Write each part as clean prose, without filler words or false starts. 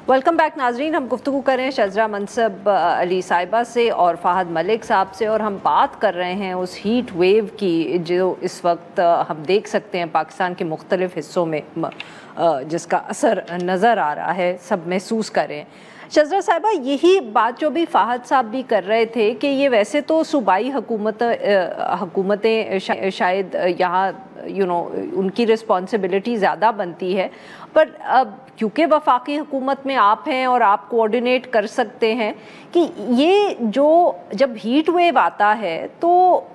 Welcome back नाजरीन, हम गुफ्तगू कर रहे हैं शज़रा मनसब अली साहिबा से और फ़ाहद मलिक साहब से, और हम बात कर रहे हैं उस हीट वेव की जो इस वक्त हम देख सकते हैं पाकिस्तान के मुख्तलिफ़ हिस्सों में, जिसका असर नज़र आ रहा है, सब महसूस कर रहे हैं। शज़रा साहिबा, यही बात जो भी फ़ाहद साहब भी कर रहे थे कि ये वैसे तो सूबाई हुकूमतें शायद यहाँ उनकी रिस्पॉन्सिबिलिटी ज़्यादा बनती है, पर अब क्योंकि वफाकी हुकूमत में आप हैं और आप कोऑर्डिनेट कर सकते हैं कि ये जो जब हीट वेव आता है तो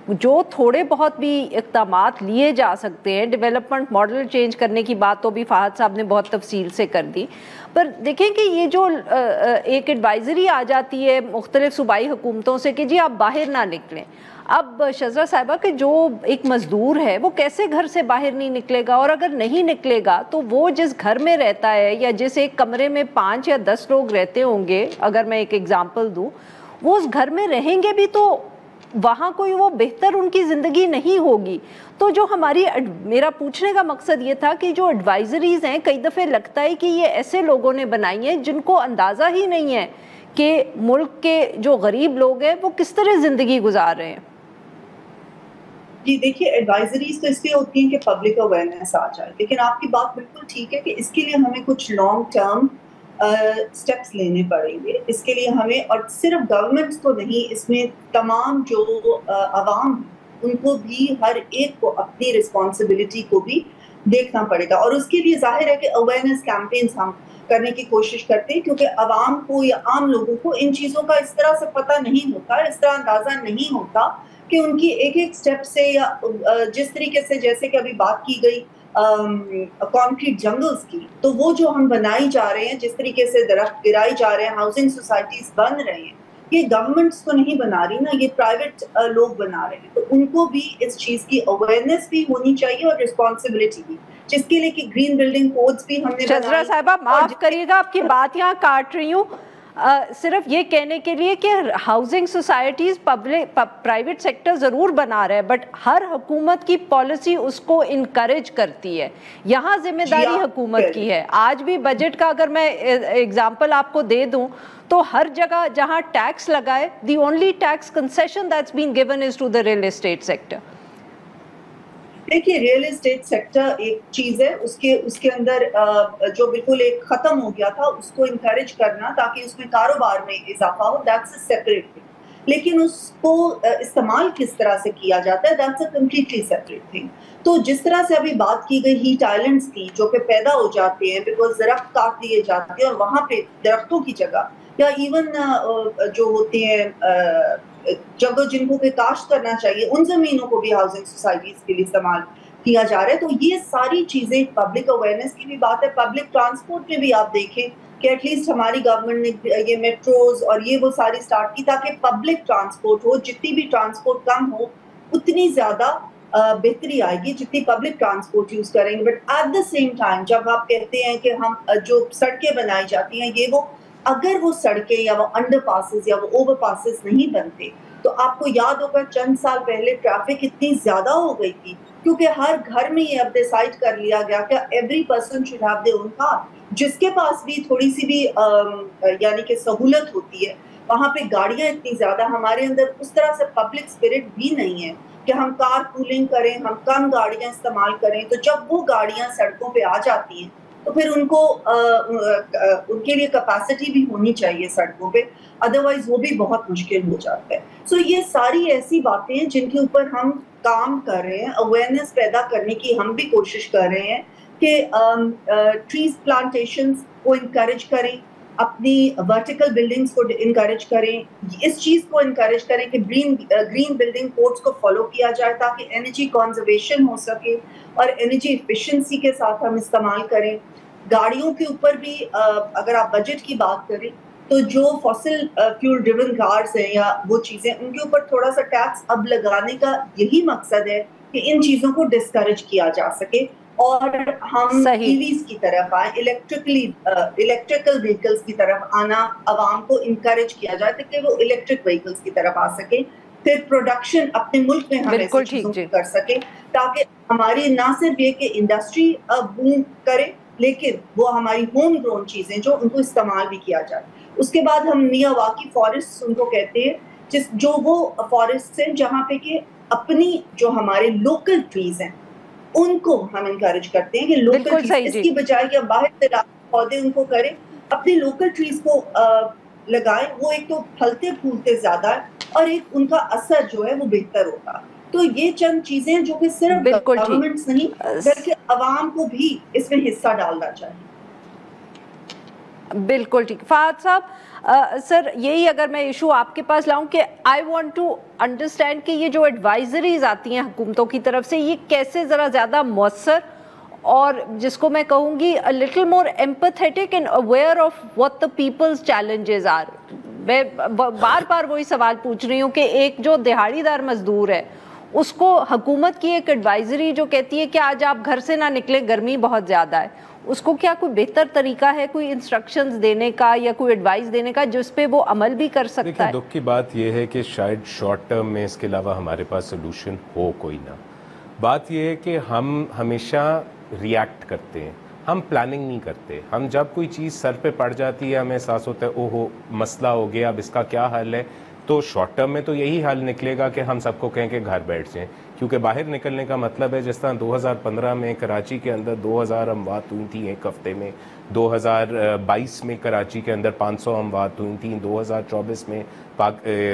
जो थोड़े बहुत भी इक़दामात लिए जा सकते हैं, डेवलपमेंट मॉडल चेंज करने की बात तो भी फ़ाहद साहब ने बहुत तफसील से कर दी, पर देखें कि ये जो एक एडवाइज़री आ जाती है मुख्तलिफ़ सूबाई हुकूमतों से कि जी आप बाहर ना निकलें। अब शज़रा साहिबा के जो एक मज़दूर है वो कैसे घर से बाहर नहीं निकलेगा, और अगर नहीं निकलेगा तो वो जिस घर में रहता है या जिस एक कमरे में 5 या 10 लोग रहते होंगे, अगर मैं एक एग्ज़ाम्पल दूँ, वो उस घर में रहेंगे भी तो वहाँ कोई वो बेहतर उनकी ज़िंदगी नहीं होगी। तो जो मेरा पूछने का मकसद ये था कि जो एडवाइजरीज़ हैं, कई दफ़े लगता है कि ये ऐसे लोगों ने बनाई हैं जिनको अंदाज़ा ही नहीं है कि मुल्क के जो गरीब लोग हैं वो किस तरह ज़िंदगी गुजार रहे हैं। जी देखिए, एडवाइजरीज तो इसलिए होती हैं कि पब्लिक अवेयरनेस आ जाए, लेकिन आपकी बात बिल्कुल ठीक है कि इसके लिए हमें कुछ लॉन्ग टर्म स्टेप्स लेने पड़ेंगे। इसके लिए हमें, और सिर्फ गवर्नमेंट्स को नहीं, इसमें तमाम जो अवाम उनको भी, हर एक को अपनी रिस्पॉन्सिबिलिटी को भी देखना पड़ेगा, और उसके लिए जाहिर है कि अवेयरनेस कैंपेन्स हम करने की कोशिश करते हैं, क्योंकि अवाम को या आम लोगों को इन चीज़ों का इस तरह से पता नहीं होता, इस तरह अंदाज़ा नहीं होता कि उनकी एक एक स्टेप से, या जिस तरीके से, जैसे कि अभी बात की गई कॉन्क्रीट जंगल्स की, तो वो जो हम बनाई जा रहे हैं, जिस तरीके से दरख्त गिराई जा रहे हैं, हाउसिंग सोसाइटीज बन रहे हैं, ये गवर्नमेंट्स तो नहीं बना रही ना, ये प्राइवेट लोग बना रहे हैं, तो उनको भी इस चीज़ की अवेयरनेस भी होनी चाहिए और रिस्पॉन्सिबिलिटी भी, जिसके लिए कि ग्रीन बिल्डिंग कोड्स भी हमने शज़रा साहिबा, माफ़ करिएगा आपकी बात यहाँ काट रही हूँ, सिर्फ ये कहने के लिए कि हाउसिंग सोसाइटीज़ प्राइवेट सेक्टर ज़रूर बना रहे हैं, बट हर हुकूमत की पॉलिसी उसको इनकरेज करती है। यहाँ जिम्मेदारी हुकूमत की है। आज भी बजट का अगर मैं एग्जांपल आपको दे दूँ तो हर जगह जहाँ टैक्स लगाए, the only tax concession that's been given is to the real estate sector. देखिए, रियल एस्टेट सेक्टर एक चीज़ है, उसके अंदर जो बिल्कुल एक ख़त्म हो गया था, उसको इनकरेज करना ताकि उसमें कारोबार में इजाफा हो, दैट्स अ सेपरेट थिंग, लेकिन उसको इस्तेमाल किस तरह से किया जाता है, that's a completely separate thing. तो जिस तरह से अभी बात की गई हीट आइलैंड्स की, जो कि पैदा हो जाते हैं बिकॉज दरख्त काट दिए जाते हैं, और वहाँ पे दरख्तों की जगह, या इवन जो होते हैं जगह जिनको के काश्त करना चाहिए, उन जमीनों को भी हाउसिंग सोसाइटीज के लिए इस्तेमाल किया जा रहा है। तो ये सारी चीजें, पब्लिक अवेयरनेस की भी बात है। पब्लिक ट्रांसपोर्ट में भी आप देखें कि एटलीस्ट हमारी गवर्नमेंट ने ये मेट्रोज और ये वो सारी स्टार्ट की ताकि पब्लिक ट्रांसपोर्ट हो, जितनी भी ट्रांसपोर्ट कम हो उतनी ज्यादा बेहतरी आएगी जितनी पब्लिक ट्रांसपोर्ट यूज करेंगे। But at the same time जब आप कहते हैं कि हम जो सड़कें बनाई जाती हैं, ये वो, अगर वो सड़कें या वो अंडर पासेस या वो ओवर पासेस नहीं बनते, तो आपको याद होगा चंद साल पहले ट्रैफिक इतनी ज्यादा हो गई थी, क्योंकि हर घर में ये अब डिसाइड कर लिया गया कि every person should have their own car. जिसके पास भी थोड़ी सी भी यानी कि सहूलत होती है, वहां पे गाड़ियां इतनी ज्यादा, हमारे अंदर उस तरह से पब्लिक स्पिरिट भी नहीं है कि हम कार पूलिंग करें, हम कम गाड़ियां इस्तेमाल करें। तो जब वो गाड़ियां सड़कों पे आ जाती हैं तो फिर उनको उनके लिए कैपेसिटी भी होनी चाहिए सड़कों पे, अदरवाइज वो भी बहुत मुश्किल हो जाता है। सो ये सारी ऐसी बातें हैं जिनके ऊपर हम काम कर रहे हैं, अवेयरनेस पैदा करने की हम भी कोशिश कर रहे हैं कि ट्रीज प्लांटेशंस को इनकरेज करें, अपनी वर्टिकल बिल्डिंग्स को इनकरेज करें, इस चीज़ को इनकरेज करें कि ग्रीन बिल्डिंग कोड्स को फॉलो किया जाए ताकि एनर्जी कंजर्वेशन हो सके और एनर्जी एफिशिएंसी के साथ हम इस्तेमाल करें। गाड़ियों के ऊपर भी अगर आप बजट की बात करें तो जो फॉसिल फ्यूल ड्रिवन कार्स हैं या वो चीज़ें, उनके ऊपर थोड़ा सा टैक्स अब लगाने का यही मकसद है कि इन चीज़ों को डिस्करेज किया जा सके और हम ईवीज की तरफ आए, इलेक्ट्रिकल व्हीकल्स की तरफ आना अवाम को इनकरेज किया जाए ताकि वो इलेक्ट्रिक व्हीकल्स की तरफ आ सके। फिर प्रोडक्शन अपने मुल्क में हम ऐसी चीज़ों को कर सके ताकि हमारी ना सिर्फ ये कि इंडस्ट्री बूम करे لیکن وہ ہماری ہوم گرون چیزیں جو ان کو استعمال بھی کیا جائے. اس کے بعد ہم میاواکی فارسٹ ان کو کہتے ہیں, جو وہ فارسٹ ہیں جہاں پہ کہ اپنی جو ہمارے لوکل ٹریز ہیں ان کو ہم انکریج کرتے ہیں کہ لوکل ٹریز, اس کی بجائے کہ باہر سے پودے ان کو کریں, اپنے لوکل ٹریز کو لگائیں. وہ ایک تو پھلتے پھولتے زیادہ ہے اور ایک ان کا اثر جو ہے وہ بہتر ہوگا. تو یہ چند چیزیں جو کہ صرف گورنمنٹس نہیں بلکہ عوام کو بھی اس میں حصہ ڈالنا چاہیے. بالکل ٹھیک. فہد صاحب سر یہی اگر میں ایشو آپ کے پاس لاؤں کہ آئی وانٹ ٹو انڈرسٹینڈ کہ یہ جو ایڈوائزریز آتی ہیں حکومتوں کی طرف سے یہ کیسے ذرا زیادہ مؤثر اور جس کو میں کہوں گی a little more empathetic and aware of what the people's challenges are. میں بار بار وہی سوال پوچھ رہی ہوں کہ ایک جو دہاڑی دار مزدور ہے اس کو حکومت کی ایک ایڈوائزری جو کہتی ہے کہ آج آپ گھر سے نہ نکلیں گرمی بہت زیادہ ہے, اس کو کیا کوئی بہتر طریقہ ہے کوئی انسٹرکشنز دینے کا یا کوئی ایڈوائز دینے کا جس پہ وہ عمل بھی کر سکتا ہے؟ دکھ کی بات یہ ہے کہ شاید شارٹ ٹرم میں اس کے علاوہ ہمارے پاس سلوشن ہو کوئی نہ. بات یہ ہے کہ ہم ہمیشہ ریئیکٹ کرتے ہیں, ہم پلاننگ نہیں کرتے. ہم جب کوئی چیز سر پہ پڑ جاتی ہے ہمیں احساس ہوتا ہے اوہو مسئلہ ہو گیا اب اس کا کیا حل ہے, تو شارٹ ٹرم میں تو یہی حل نکلے گا کہ ہم سب کو کہیں کہ گھر بیٹھ جائیں, کیونکہ باہر نکلنے کا مطلب ہے جس طرح 2015 میں کراچی کے اندر 2000 اموات ہوئی تھیں ایک ہفتے میں, 2022 میں کراچی کے اندر 500 اموات ہوئی تھیں, 2024 میں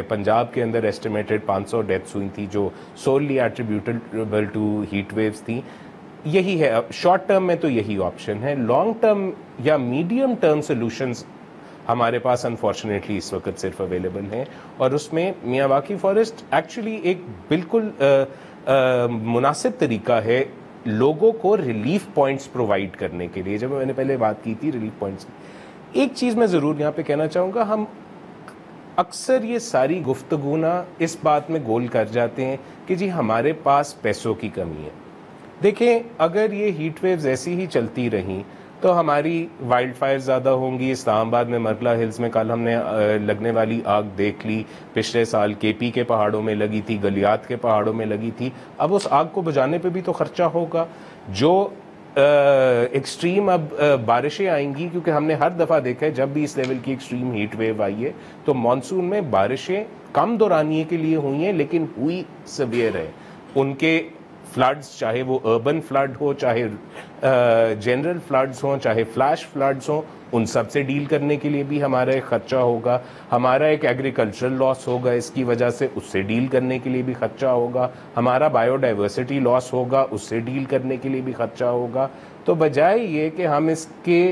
پنجاب کے اندر ایسٹیمیٹڈ 500 ڈیتھس ہوئی تھیں جو solely attributable to heat waves تھیں. یہی ہے شارٹ ٹرم میں تو یہی آپشن ہے. لانگ ٹرم یا میڈیم ٹرم سلوشنز ہمارے پاس انفارچونیٹلی اس وقت صرف اویلیبل ہیں, اور اس میں میاواکی فارسٹ ایکچولی ایک بالکل مناسب طریقہ ہے لوگوں کو ریلیف پوائنٹس پرووائڈ کرنے کے لیے. جب میں نے پہلے بات کی تھی ریلیف پوائنٹس, ایک چیز میں ضرور یہاں پہ کہنا چاہوں گا, ہم اکثر یہ ساری گفتگو نا اس بات میں گول کر جاتے ہیں کہ جی ہمارے پاس پیسوں کی کمی ہے. دیکھیں اگر یہ ہیٹ ویوز ایسی ہی چلتی رہیں تو ہماری وائلڈ فائر زیادہ ہوں گی. اسلام آباد میں مرغلہ ہلز میں کل ہم نے لگنے والی آگ دیکھ لی, پچھلے سال کے پی کے پہاڑوں میں لگی تھی, گلیات کے پہاڑوں میں لگی تھی. اب اس آگ کو بجھانے پہ بھی تو خرچہ ہوگا. جو ایکسٹریم اب بارشیں آئیں گی, کیونکہ ہم نے ہر دفعہ دیکھا ہے جب بھی اس لیول کی ایکسٹریم ہیٹ ویو آئی ہے تو مانسون میں بارشیں کم دورانیے کے لیے ہوئی ہیں لیکن ہوئی سیویئر ہے. ان کے فلڈز چاہے وہ اربن فلڈ ہو, چاہے جنرل فلڈز ہوں, چاہے فلیش فلڈز ہوں, ان سب سے ڈیل کرنے کے لیے بھی ہمارا ایک خرچہ ہوگا. ہمارا ایک ایگریکلچرل لاس ہوگا اس کی وجہ سے, اس سے ڈیل کرنے کے لیے بھی خرچہ ہوگا. ہمارا بایو ڈائیورسٹی لاس ہوگا, اس سے ڈیل کرنے کے لیے بھی خرچہ ہوگا. تو بجائے یہ کہ ہم اس کے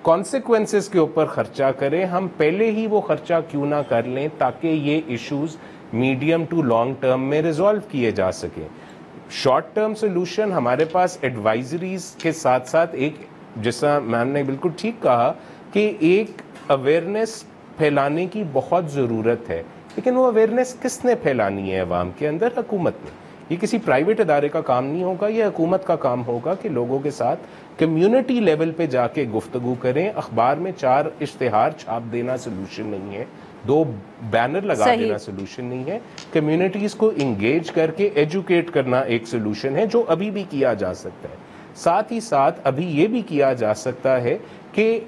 کانسیکوینسز کے اوپر خرچہ کریں, ہم پہلے ہی وہ خرچہ کیوں نہ کر لیں تاکہ یہ issues medium to long term میں ریزالو کیے جا سکیں. شارٹ ٹرم سلوشن ہمارے پاس ایڈوائزریز کے ساتھ ساتھ ایک, جیسا میم نے بالکل ٹھیک کہا کہ ایک اویئرنیس پھیلانے کی بہت ضرورت ہے. لیکن وہ اویئرنیس کس نے پھیلانی ہے عوام کے اندر؟ حکومت نے. یہ کسی پرائیویٹ ادارے کا کام نہیں ہوگا, یہ حکومت کا کام ہوگا کہ لوگوں کے ساتھ کمیونٹی لیول پہ جا کے گفتگو کریں. اخبار میں 4 اشتہار چھاپ دینا سلوشن نہیں ہے, 2 بینر لگا دینا سلوشن نہیں ہے. کمیونٹیز کو انگیج کر کے ایجوکیٹ کرنا ایک سلوشن ہے جو ابھی بھی کیا جا سکتا ہے. ساتھ ہی ساتھ ابھی یہ بھی کیا جا سکتا ہے کہ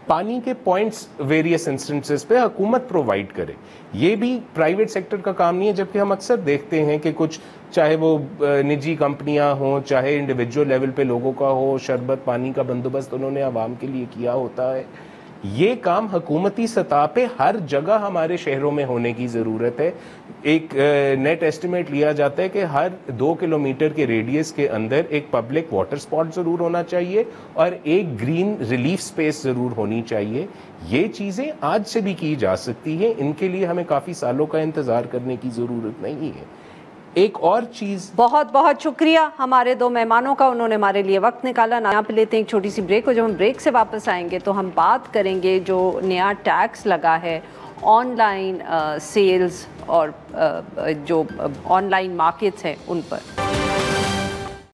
پانی کے پوائنٹس ویریس انسٹنسز پہ حکومت پرووائڈ کرے. یہ بھی پرائیویٹ سیکٹر کا کام نہیں ہے, جبکہ ہم اکثر دیکھتے ہیں کہ کچھ چاہے وہ نجی کمپنیاں ہوں, چاہے انڈیویجول لیول پہ لوگوں کا ہو, شربت پانی کا بندوبست انہوں نے عوام کے لیے کیا ہوتا ہے. یہ کام حکومتی سطح پہ ہر جگہ ہمارے شہروں میں ہونے کی ضرورت ہے. ایک نیٹ ایسٹیمیٹ لیا جاتا ہے کہ ہر 2 کلومیٹر کے ریڈیس کے اندر ایک پبلک واٹر سپاٹ ضرور ہونا چاہیے اور ایک گرین ریلیف سپیس ضرور ہونی چاہیے. یہ چیزیں آج سے بھی کی جا سکتی ہیں, ان کے لیے ہمیں کافی سالوں کا انتظار کرنے کی ضرورت نہیں ہے. ایک اور چیز, بہت بہت شکریہ ہمارے 2 مہمانوں کا, انہوں نے ہمارے لیے وقت نکالا. یہاں پہ لیتے ہیں ایک چھوٹی سی بریک, اور جب ہم بریک سے واپس آئیں گے تو ہم بات کریں گے جو نیا ٹیکس لگا ہے آن لائن سیلز اور جو آن لائن مارکیٹس ہیں ان پر.